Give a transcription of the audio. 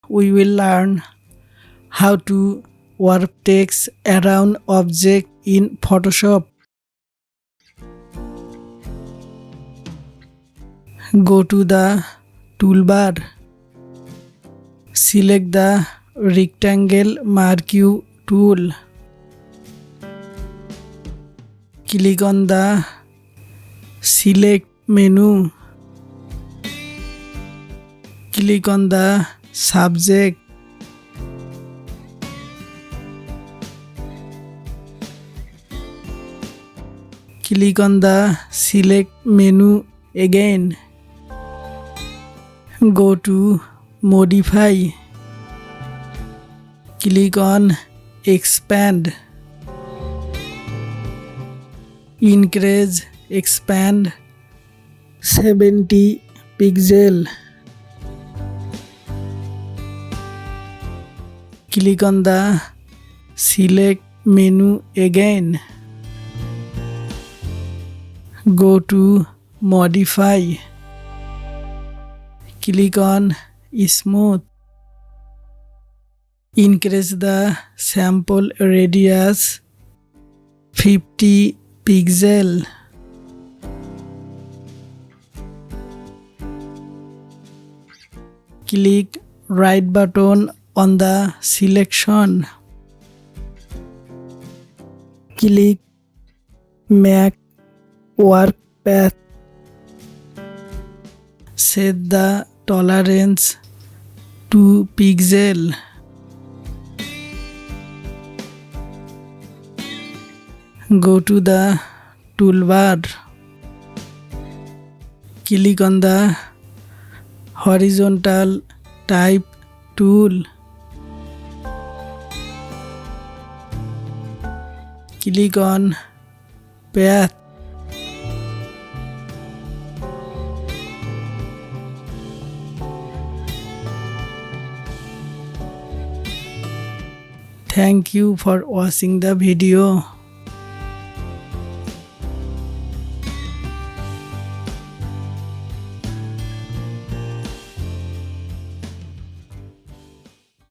we will learn how to warp text around object in Photoshop. Go to the toolbar. Select the rectangle marquee tool. Click on the select menu. Click on the subject. Click on the select menu again. Go to modify. Click on expand. Increase expand 70 pixel. Click on the select menu again. Go to modify. Click on smooth. Increase the sample radius 50 pixel. Click right button on the selection. Click make work path. Set the tolerance to pixel. Go to the toolbar. Click on the horizontal type tool. Click on path. Thank you for watching the video.